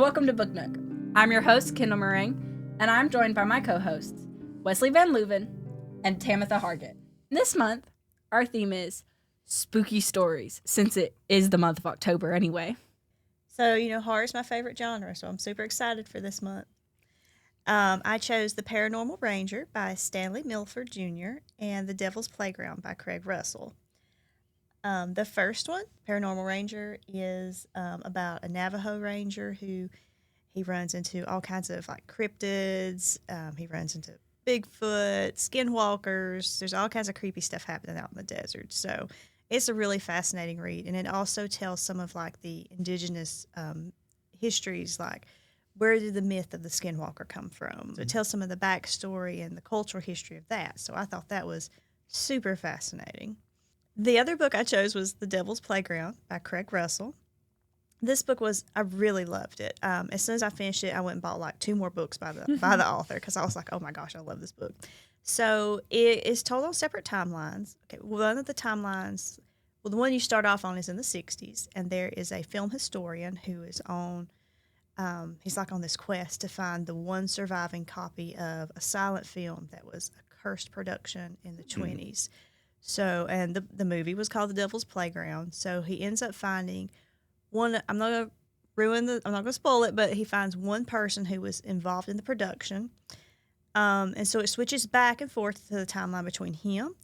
welcome to Book Nook. I'm your host, Kendall Morang, and I'm joined by my co-hosts, Wesley Van Leuven and Tamatha Hargett. This month, our theme is spooky stories, since it is the month of October anyway. So, horror is my favorite genre, so I'm super excited for this month. I chose The Paranormal Ranger by Stanley Milford Jr. and The Devil's Playground by Craig Russell. The first one, Paranormal Ranger, is about a Navajo ranger who he runs into all kinds of cryptids. He runs into Bigfoot, skinwalkers. There's all kinds of creepy stuff happening out in the desert. So it's a really fascinating read, and it also tells some of the indigenous histories, where did the myth of the skinwalker come from? So it tells some of the backstory and the cultural history of that. So I thought that was super fascinating. The other book I chose was The Devil's Playground by Craig Russell. This book I really loved it. As soon as I finished it, I went and bought 2 more books by the author, because I was like, oh my gosh, I love this book. So it is told on separate timelines. Okay, one of the timelines, the one you start off on is in the 60s, and there is a film historian who is on, he's on this quest to find the one surviving copy of a silent film that was a cursed production in the 20s. So, and the movie was called The Devil's Playground. So he ends up finding one. I'm not going to spoil it, but he finds one person who was involved in the production. And so it switches back and forth to the timeline between him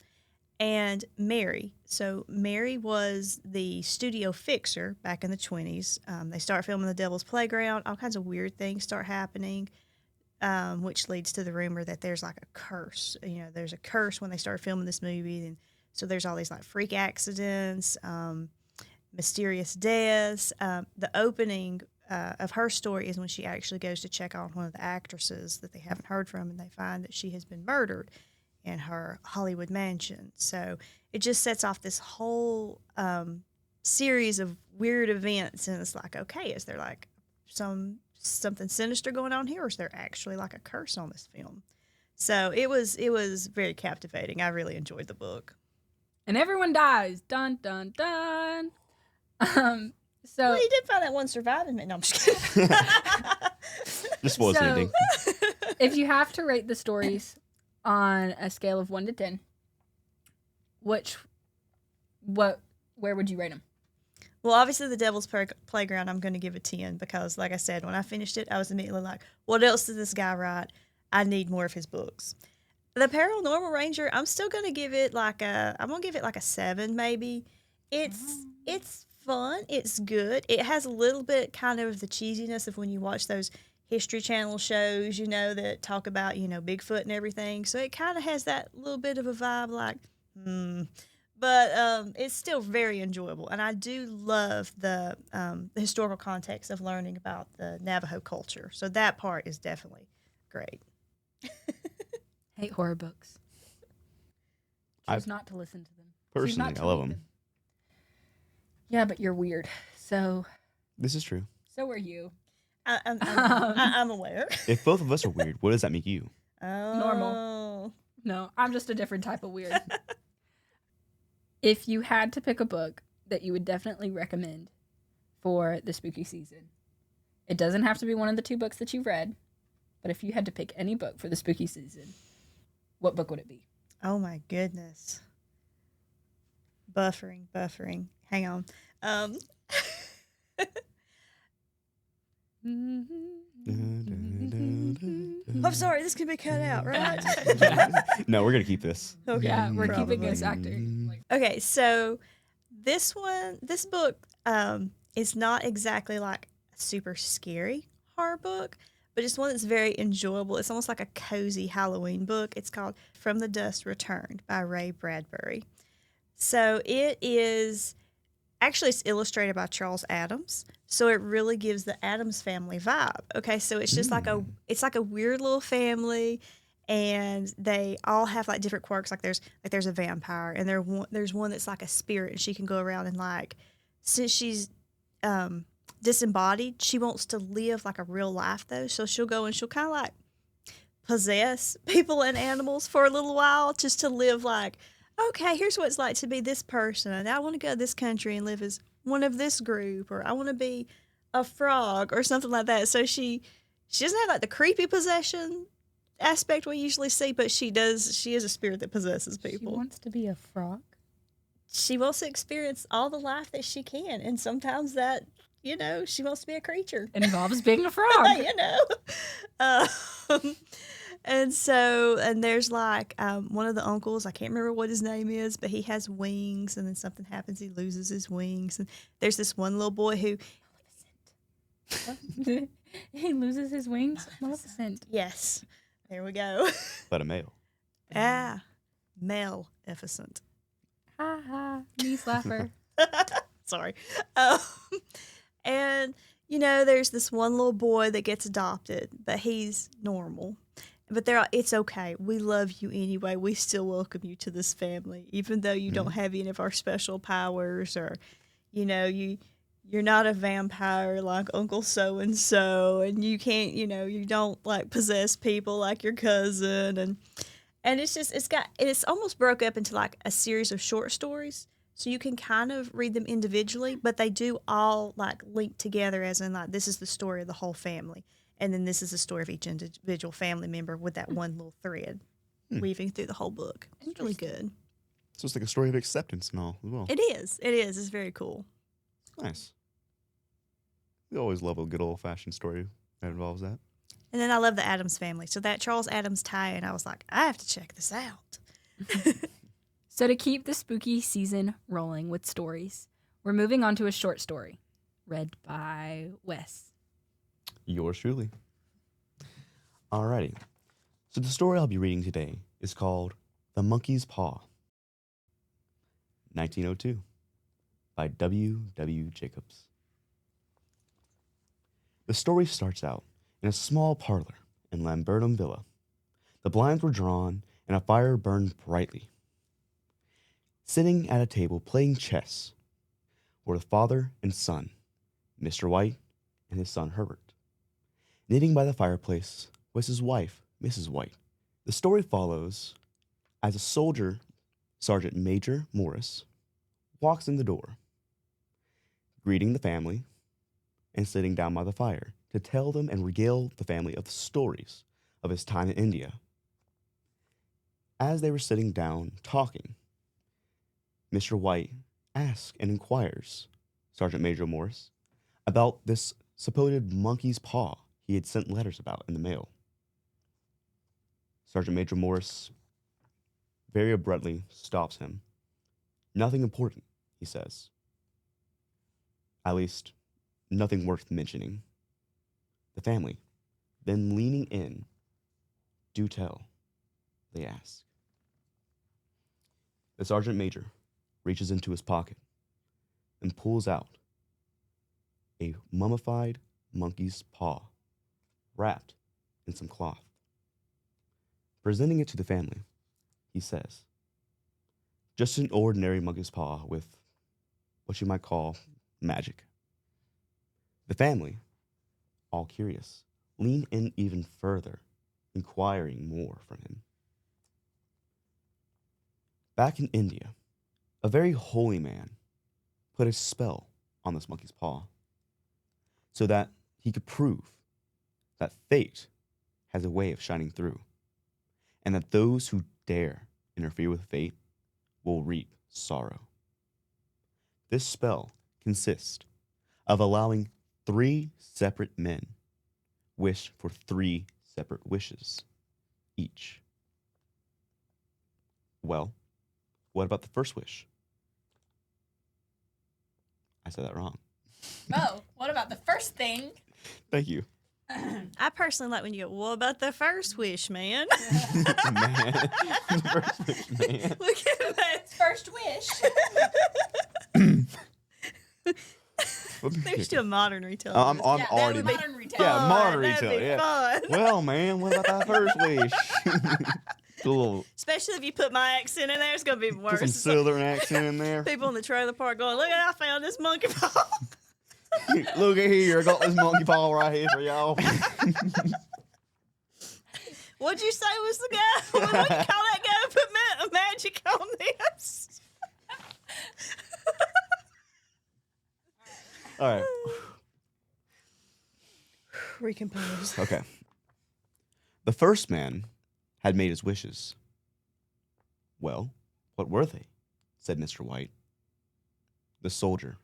and Mary. So Mary was the studio fixer back in the 20s. They start filming The Devil's Playground. All kinds of weird things start happening, which leads to the rumor that there's a curse. There's a curse when they start filming this movie. And so there's all these freak accidents, mysterious deaths. The opening of her story is when she actually goes to check on one of the actresses that they haven't heard from, and they find that she has been murdered in her Hollywood mansion. So it just sets off this whole series of weird events, and it's okay, is there something sinister going on here, or is there actually a curse on this film? So it was very captivating. I really enjoyed the book. And everyone dies. Dun, dun, dun. So he did find that one surviving man. No, I'm just kidding. Just spoils the ending. If you have to rate the stories on a scale of 1 to 10, where would you rate them? Well, obviously, The Devil's Playground, I'm going to give a 10 because, like I said, when I finished it, I was immediately like, what else did this guy write? I need more of his books. The Paranormal Ranger, I'm still going to give it a 7 maybe. It's fun. It's good. It has a little bit kind of the cheesiness of when you watch those History Channel shows, that talk about, Bigfoot and everything. So it kind of has that little bit of a vibe But it's still very enjoyable. And I do love the historical context of learning about the Navajo culture. So that part is definitely great. Hate horror books. Choose not to listen to them. Personally, I love them. Yeah, but you're weird. So. This is true. So are you. I'm aware. If both of us are weird, what does that make you? Normal. No, I'm just a different type of weird. If you had to pick a book that you would definitely recommend for the spooky season, it doesn't have to be one of the 2 books that you've read, but if you had to pick any book for the spooky season, what book would it be? Oh my goodness. Buffering. Hang on. I'm sorry, this can be cut out, right? No, we're going to keep this. Okay. Yeah, we're keeping this acting. Okay, so this book is not exactly a super scary horror book, but it's one that's very enjoyable. It's almost like a cozy Halloween book. It's called From the Dust Returned by Ray Bradbury. So it's illustrated by Charles Addams. So it really gives the Addams Family vibe. Okay, so it's just it's like a weird little family, and they all have different quirks. There's a vampire, and there's one that's like a spirit, and she can go around and since she's disembodied, she wants to live a real life though. So she'll go and she'll kind of possess people and animals for a little while just to live okay, here's what it's like to be this person, and I want to go to this country and live as one of this group, or I want to be a frog or something like that. So she doesn't have like the creepy possession aspect we usually see, but she does. She is a spirit that possesses She people. wants to be a frog. She wants to experience all the life that she can, and sometimes that, she wants to be a creature. Involves being a frog. Um, and there's like one of the uncles, I can't remember what his name is, but he has wings, and then something happens, he loses his wings, and there's this one little boy who, He loses his wings. Maleficent. yes, there we go. But a male. Maleficent. Ha ha. Knee slapper. Sorry. Um, and, there's this one little boy that gets adopted, but he's normal. But it's okay. We love you anyway. We still welcome you to this family, even though you don't have any of our special powers, or, you're not a vampire like Uncle so-and-so, and you can't, you don't like possess people like your cousin. And it's just, it's almost broke up into like a series of short stories. So you can kind of read them individually, but they do all like link together, as in like, this is the story of the whole family. And then this is the story of each individual family member with that one little thread weaving through the whole book. It's really good. So it's like a story of acceptance and all as well. It is. It's very cool. Nice. We always love a good old-fashioned story that involves that. And then I love the Addams Family. So that Charles Addams tie-in, I was like, I have to check this out. So to keep the spooky season rolling with stories, we're moving on to a short story read by Wes. Yours truly. Alrighty. So the story I'll be reading today is called The Monkey's Paw, 1902, by W. W. Jacobs. The story starts out in a small parlor in Lambertum Villa. The blinds were drawn and a fire burned brightly. Sitting at a table playing chess were the father and son, Mr. White and his son Herbert. Knitting by the fireplace was his wife, Mrs. White. The story follows as a soldier, Sergeant Major Morris, walks in the door, greeting the family and sitting down by the fire to tell them and regale the family of the stories of his time in India. As they were sitting down talking, Mr. White asks and inquires Sergeant Major Morris about this supposed monkey's paw he had sent letters about in the mail. Sergeant Major Morris very abruptly stops him. Nothing important, he says. At least, nothing worth mentioning. The family, then leaning in, do tell, they ask. The sergeant major reaches into his pocket and pulls out a mummified monkey's paw wrapped in some cloth. Presenting it to the family, he says, just an ordinary monkey's paw with what you might call magic. The family, all curious, lean in even further, inquiring more from him. Back in India, a very holy man put a spell on this monkey's paw so that he could prove that fate has a way of shining through, and that those who dare interfere with fate will reap sorrow. This spell consists of allowing 3 separate men wish for 3 separate wishes each. Well, what about the first wish? I said that wrong. Oh, what about the first thing? Thank you. I personally like when you go, what about the first wish, man? Man. The first wish, man. Look at that. First wish. There's still a modern retailer. I'm Yeah, that already. would be modern retail. Yeah, modern That'd retail. be Yeah. fun. Well, man, what about that first wish? A little, Especially if you put my accent in there, it's going to be put worse. some southern accent in there. People in the trailer park going, look, I found this monkey paw. Look at here, I got this monkey paw right here for y'all. What'd you say was the guy? What do you call that guy who put magic on this? All right. composed. Okay. The first man had made his wishes. Well, what were they? Said Mr. White. The soldier,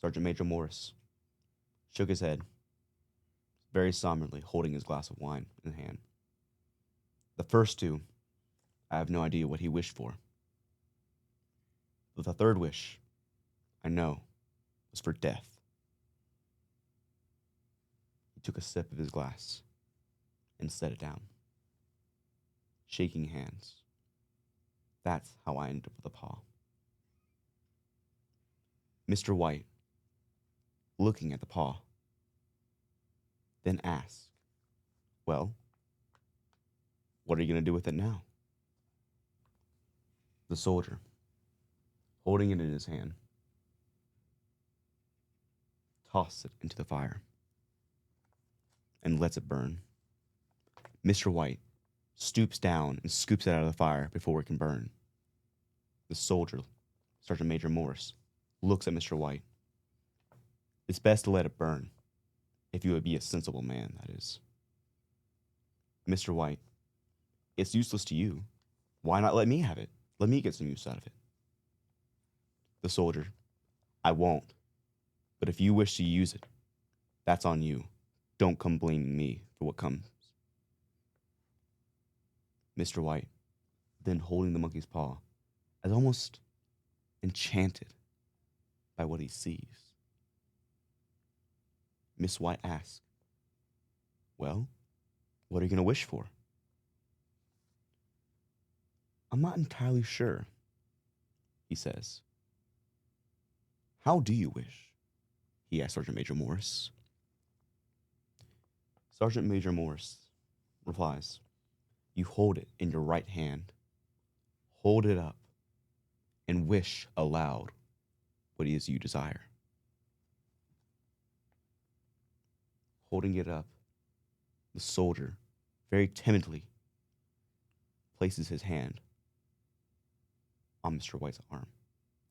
Sergeant Major Morris, shook his head, very somberly holding his glass of wine in hand. The first two, I have no idea what he wished for. But the third wish, I know, was for death. He took a sip of his glass and set it down, shaking hands. That's how I ended up with a paw. Mr. White, looking at the paw, then asked, well, what are you going to do with it now? The soldier, holding it in his hand, tosses it into the fire and lets it burn. Mr. White stoops down and scoops it out of the fire before it can burn. The soldier, Sergeant Major Morris, looks at Mr. White. It's best to let it burn, if you would be a sensible man, that is. Mr. White, it's useless to you. Why not let me have it? Let me get some use out of it. The soldier, I won't. But if you wish to use it, that's on you. Don't come blaming me for what comes. Mr. White, then holding the monkey's paw, as almost enchanted by what he sees. Miss White asks, well, what are you going to wish for? I'm not entirely sure, he says. How do you wish? He asked Sergeant Major Morris. Sergeant Major Morris replies, you hold it in your right hand, hold it up, and wish aloud what it is you desire. Holding it up, the soldier, very timidly, places his hand on Mr. White's arm,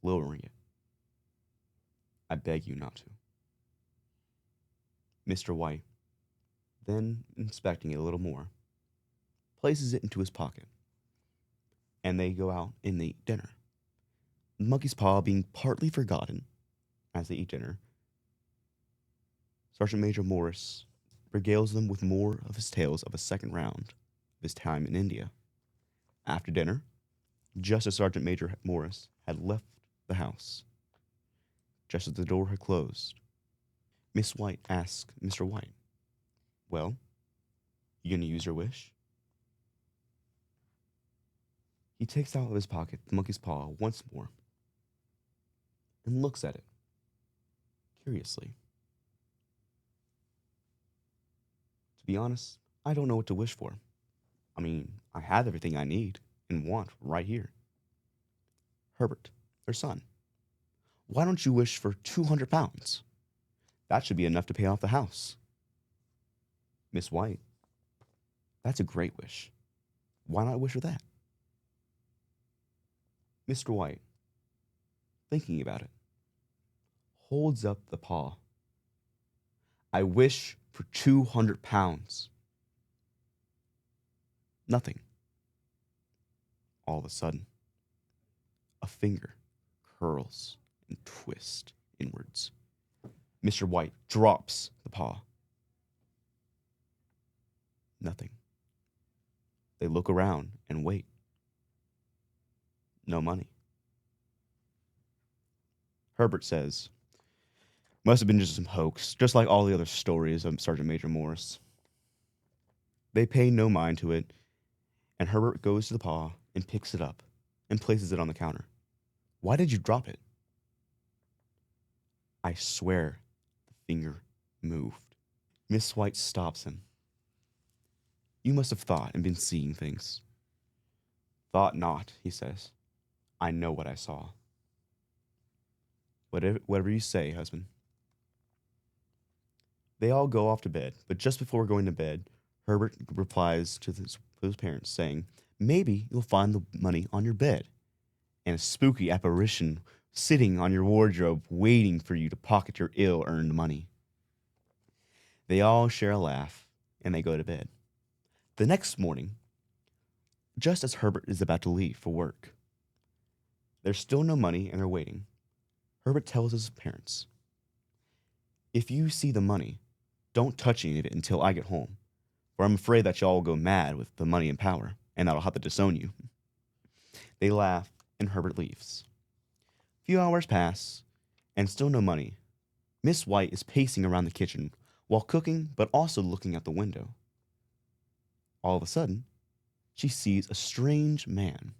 lowering it. I beg you not to. Mr. White, then inspecting it a little more, places it into his pocket, and they go out and they eat dinner. The monkey's paw being partly forgotten as they eat dinner, Sergeant Major Morris regales them with more of his tales of a second round of his time in India. After dinner, just as Sergeant Major Morris had left the house, just as the door had closed, Miss White asked Mr. White, well, you gonna use your wish? He takes out of his pocket the monkey's paw once more and looks at it curiously. To be honest, I don't know what to wish for. I mean, I have everything I need and want right here. Herbert, their son, why don't you wish for 200 pounds? That should be enough to pay off the house. Miss White, that's a great wish. Why not wish for that? Mr. White, thinking about it, holds up the paw. I wish for 200 pounds. Nothing. All of a sudden, a finger curls and twists inwards. Mr. White drops the paw. Nothing. They look around and wait. No money. Herbert says, must have been just some hoax, just like all the other stories of Sergeant Major Morris. They pay no mind to it, and Herbert goes to the paw and picks it up and places it on the counter. Why did you drop it? I swear the finger moved. Miss White stops him. You must have thought and been seeing things. Thought not, he says. I know what I saw. Whatever you say, husband. They all go off to bed, but just before going to bed, Herbert replies to his parents, saying, maybe you'll find the money on your bed, and a spooky apparition sitting on your wardrobe waiting for you to pocket your ill-earned money. They all share a laugh, and they go to bed. The next morning, just as Herbert is about to leave for work, there's still no money and they're waiting. Herbert tells his parents, "If you see the money, don't touch any of it until I get home, for I'm afraid that y'all will go mad with the money and power, and I'll have to disown you." They laugh, and Herbert leaves. A few hours pass, and still no money. Miss White is pacing around the kitchen while cooking, but also looking out the window. All of a sudden, she sees a strange man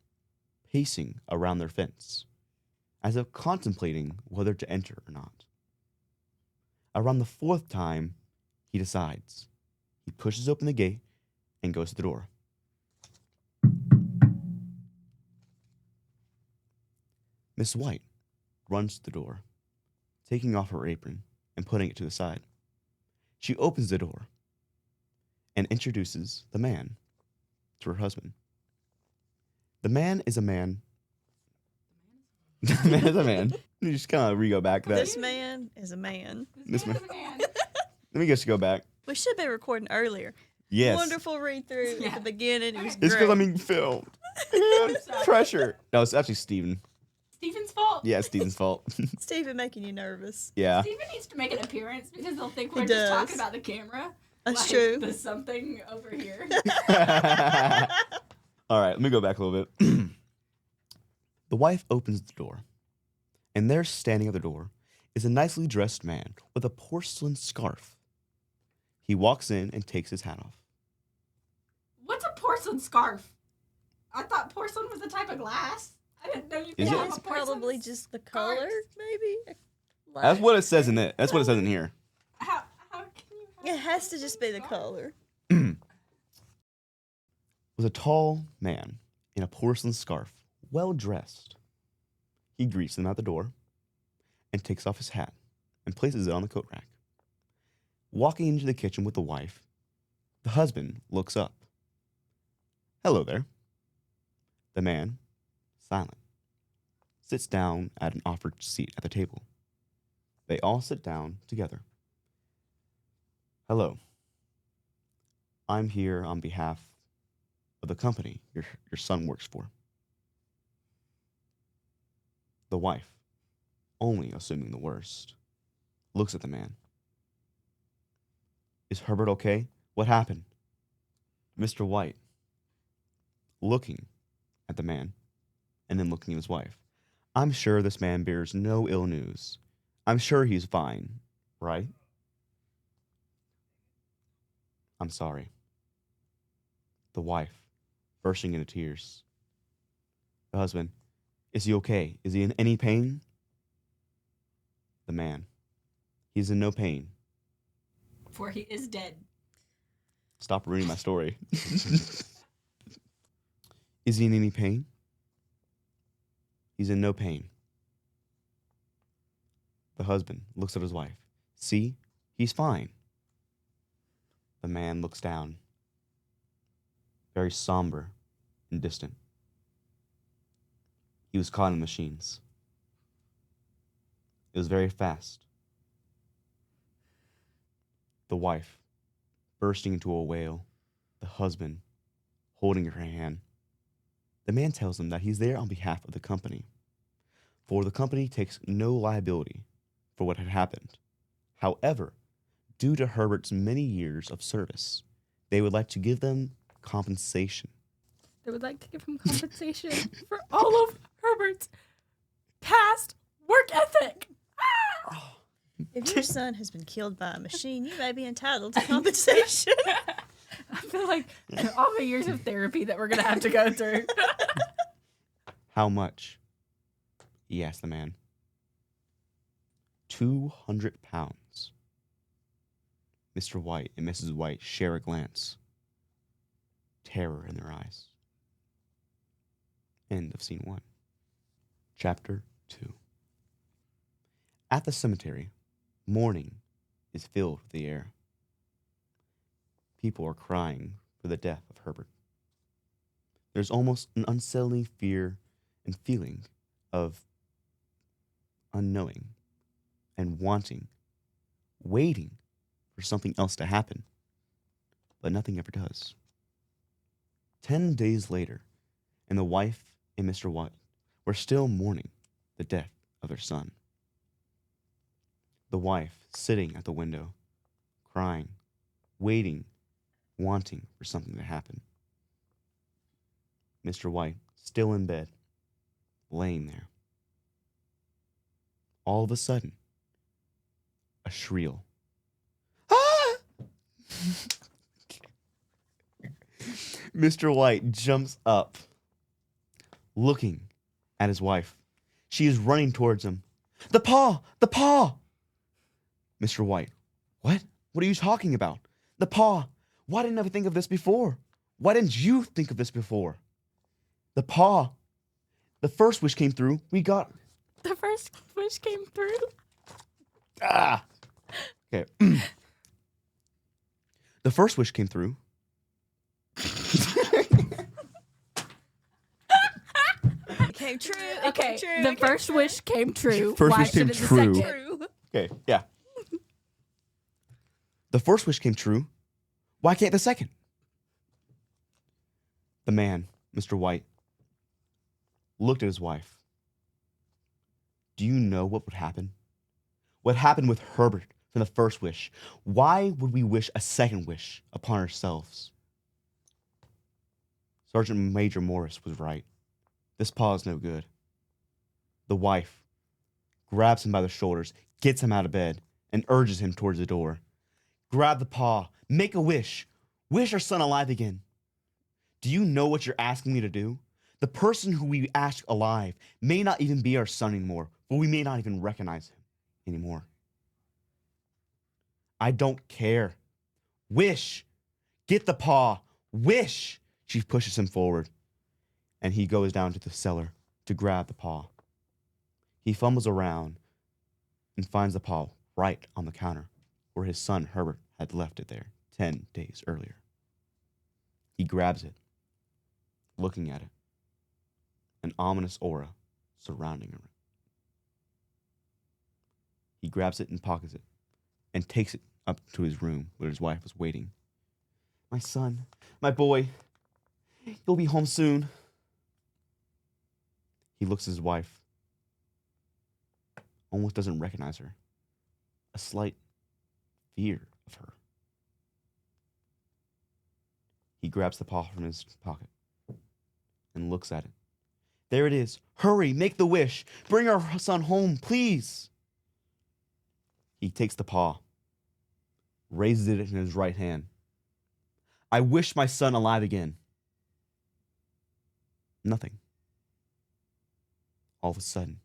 pacing around their fence, as if contemplating whether to enter or not. Around the fourth time, he decides. He pushes open the gate and goes to the door. Miss White runs to the door, taking off her apron and putting it to the side. She opens the door and introduces the man to her husband. The man is a man. The man is a man. You just kind of re-go back that. This man is a man. This man is a man. Let me just go back. We should have been recording earlier. Yes. Wonderful read through at the beginning. It was It's great. because I'm being filmed. Man, sorry. pressure. No, it's actually Steven. Steven's fault. Yeah, it's Steven's fault. Steven making you nervous. Yeah. Steven needs to make an appearance because they'll think we're He just does. talking about the camera. That's like, true. There's something over here. All right, let me go back a little bit. The wife opens the door, and there standing at the door is a nicely dressed man with a porcelain scarf. He walks in and takes his hat off. What's a porcelain scarf? I thought porcelain was a type of glass. I didn't know you could Is have it? a It's porcelain probably just the color, scarf. maybe. That's what it says in it. That's what it says in here. How can you have It has to just be the color. Was a tall man in a porcelain scarf, well dressed. He greets them at the door and takes off his hat and places it on the coat rack. Walking into the kitchen with the wife, the husband looks up. "Hello there." The man, silent, sits down at an offered seat at the table. They all sit down together. "Hello. I'm here on behalf of the company your son works for." The wife, only assuming the worst, looks at the man. "Is Herbert okay? What happened?" Mr. White, looking at the man and then looking at his wife. "I'm sure this man bears no ill news. I'm sure he's fine, right?" "I'm sorry." The wife, bursting into tears. The husband, "Is he okay? Is he in any pain?" The man, "He's in no pain." For he is dead. Stop ruining my story. "Is he in any pain?" "He's in no pain." The husband looks at his wife. "See, he's fine." The man looks down, very somber and distant. He was caught in machines. It was very fast. The wife, bursting into a wail, the husband, holding her hand. The man tells him that he's there on behalf of the company, for the company takes no liability for what had happened. However, due to Herbert's many years of service, they would like to give them compensation. They would like to give him compensation for all of Herbert's past work ethic. If your son has been killed by a machine, you may be entitled to compensation. I feel like all the years of therapy that we're going to have to go through. "How much?" he asked the man. 200 pounds. Mr. White and Mrs. White share a glance. Terror in their eyes. End of scene 1. Chapter 2. At the cemetery, mourning is filled with the air. People are crying for the death of Herbert. There's almost an unsettling fear and feeling of unknowing and wanting, waiting for something else to happen, but nothing ever does. 10 days later, and the wife and Mr. White were still mourning the death of their son. The wife sitting at the window, crying, waiting, wanting for something to happen. Mr. White still in bed, laying there. All of a sudden, a shriek. Ah! Mr. White jumps up, looking at his wife. She is running towards him. The paw! The paw! Mr. White, what? What are you talking about? The paw! Why didn't I think of this before? Why didn't you think of this before? The paw! The first wish came through. We got... The first wish came through. Ah! Okay. The first wish came through. It came true. It Okay, came true. the it came first true. wish came true. First Why wish came shouldn't the true. second? True. Okay, yeah. The first wish came true. Why can't the second? The man, Mr. White, looked at his wife. Do you know what would happen? What happened with Herbert from the first wish? Why would we wish a second wish upon ourselves? Sergeant Major Morris was right. This paw is no good. The wife grabs him by the shoulders, gets him out of bed, and urges him towards the door. Grab the paw. Make a wish. Wish our son alive again. Do you know what you're asking me to do? The person who we ask alive may not even be our son anymore, or we may not even recognize him anymore. I don't care. Wish. Get the paw. Wish. She pushes him forward, and he goes down to the cellar to grab the paw. He fumbles around and finds the paw right on the counter where his son Herbert had left it there 10 days earlier. He grabs it, looking at it, an ominous aura surrounding her. He grabs it and pockets it and takes it up to his room where his wife was waiting. My son, my boy, you'll be home soon. He looks at his wife, almost doesn't recognize her, a slight fear of her. He grabs the paw from his pocket and looks at it. There it is. Hurry, make the wish. Bring our son home, please. He takes the paw, raises it in his right hand. I wish my son alive again. Nothing. All of a sudden,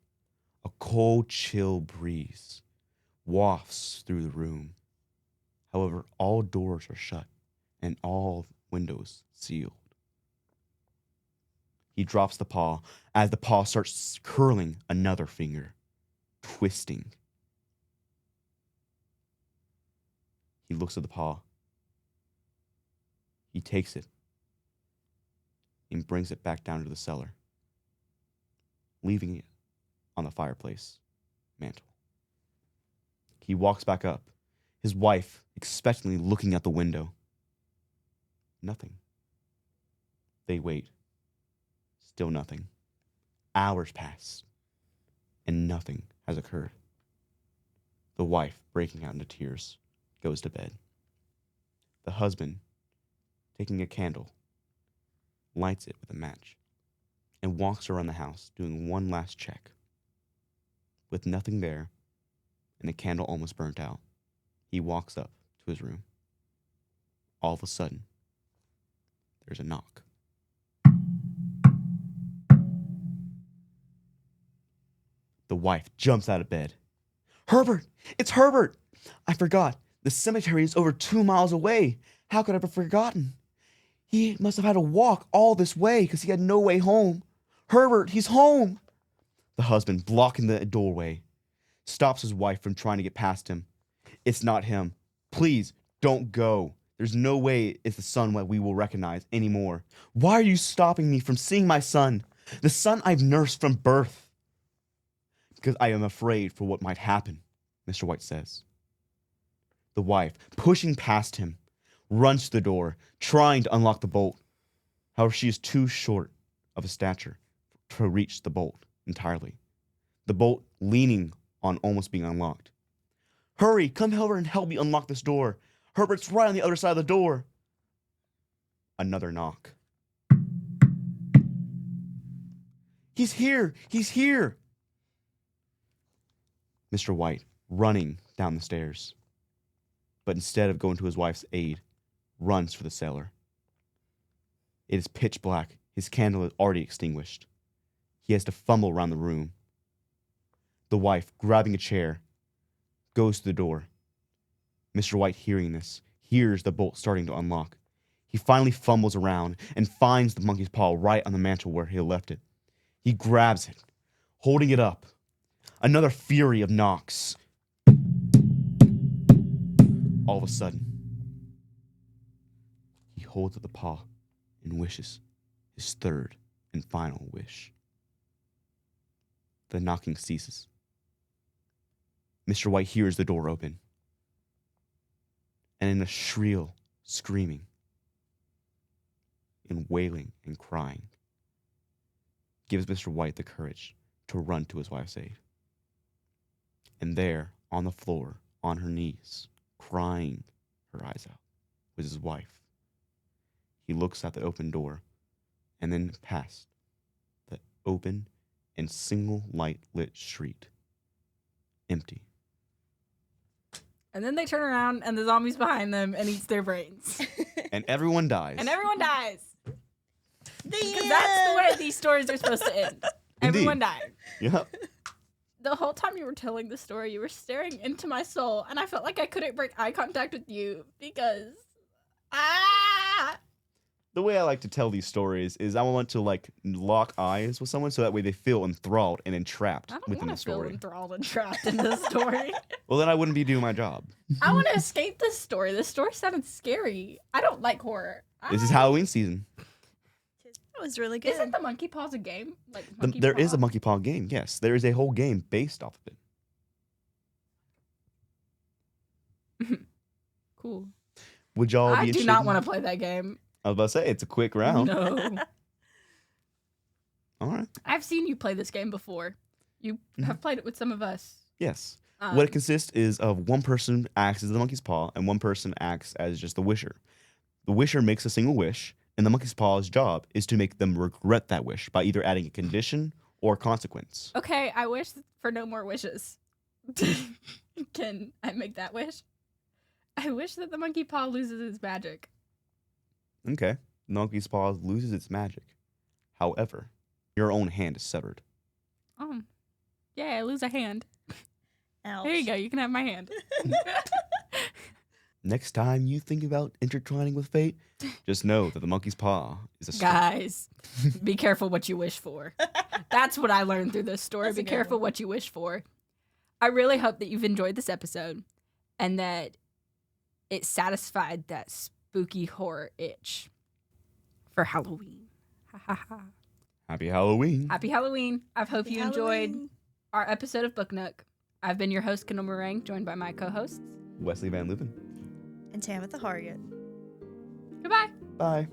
a cold, chill breeze wafts through the room. However, all doors are shut and all windows sealed. He drops the paw as the paw starts curling another finger, twisting. He looks at the paw. He takes it and brings it back down to the cellar, leaving it on the fireplace mantle. He walks back up, his wife expectantly looking out the window. Nothing. They wait. Still nothing. Hours pass, and nothing has occurred. The wife, breaking out into tears, goes to bed. The husband, taking a candle, lights it with a match, and walks around the house doing one last check. With nothing there, and the candle almost burnt out, he walks up to his room. All of a sudden, there's a knock. The wife jumps out of bed. Herbert! It's Herbert! I forgot. The cemetery is over 2 miles away. How could I have forgotten? He must have had to walk all this way because he had no way home. Herbert, he's home! The husband, blocking the doorway, stops his wife from trying to get past him. It's not him. Please, don't go. There's no way it's the son that we will recognize anymore. Why are you stopping me from seeing my son? The son I've nursed from birth. Because I am afraid for what might happen, Mr. White says. The wife, pushing past him, runs to the door, trying to unlock the bolt. However, she is too short of a stature to reach the bolt entirely. The bolt leaning on almost being unlocked. Hurry, come over and help me unlock this door. Herbert's right on the other side of the door. Another knock. He's here! He's here! Mr. White, running down the stairs. But instead of going to his wife's aid, runs for the cellar. It is pitch black. His candle is already extinguished. He has to fumble around the room. The wife, grabbing a chair, goes to the door. Mr. White, hearing this, hears the bolt starting to unlock. He finally fumbles around and finds the monkey's paw right on the mantel where he had left it. He grabs it, holding it up. Another fury of knocks. All of a sudden, he holds up the paw and wishes his third and final wish. The knocking ceases. Mr. White hears the door open, and in a shrill screaming and wailing and crying, gives Mr. White the courage to run to his wife's aid. And there, on the floor, on her knees, crying her eyes out, was his wife. He looks at the open door, and then past the open and single light-lit street. Empty. And then they turn around, and the zombie's behind them and eats their brains. And everyone dies. And everyone dies. Because Because that's the way these stories are supposed to end. Everyone died. Yep. The whole time you were telling the story, you were staring into my soul, and I felt like I couldn't break eye contact with you because... The way I like to tell these stories is I want to like lock eyes with someone so that way they feel enthralled and entrapped I don't within want the to feel story. enthralled and trapped in this story. Well, then I wouldn't be doing my job. I want to escape this story. This story sounded scary. I don't like horror. This is Halloween season. That was really good. Isn't the monkey paws a game? Like There is a monkey paw game. Yes, there is a whole game based off of it. Cool. Would y'all be I do interested? not want to play that game. I was about to say it's a quick round. No. All right. I've seen you play this game before. You have played it with some of us. Yes. What it Um, consists is of one person acts as the monkey's paw and one person acts as just the wisher. The wisher makes a single wish, and the monkey's paw's job is to make them regret that wish by either adding a condition or consequence. Okay, I wish for no more wishes. Can I make that wish? I wish that the monkey paw loses its magic. Okay. The monkey's paw loses its magic. However, your own hand is severed. Yeah, I lose a hand. Ouch. There you go. You can have my hand. Next time you think about intertwining with fate, just know that the monkey's paw is a Guys, be careful what you wish for. That's what I learned through this story. That's a Be good careful one. what you wish for. I really hope that you've enjoyed this episode and that it satisfied that spooky horror itch for Halloween. Ha ha ha. Happy Halloween. Happy Halloween. I hope Happy you enjoyed Halloween. our episode of Book Nook. I've been your host, Kendall Morang, joined by my co-hosts. Wesley Van Leuven. And Tamatha Hargett. Goodbye. Bye.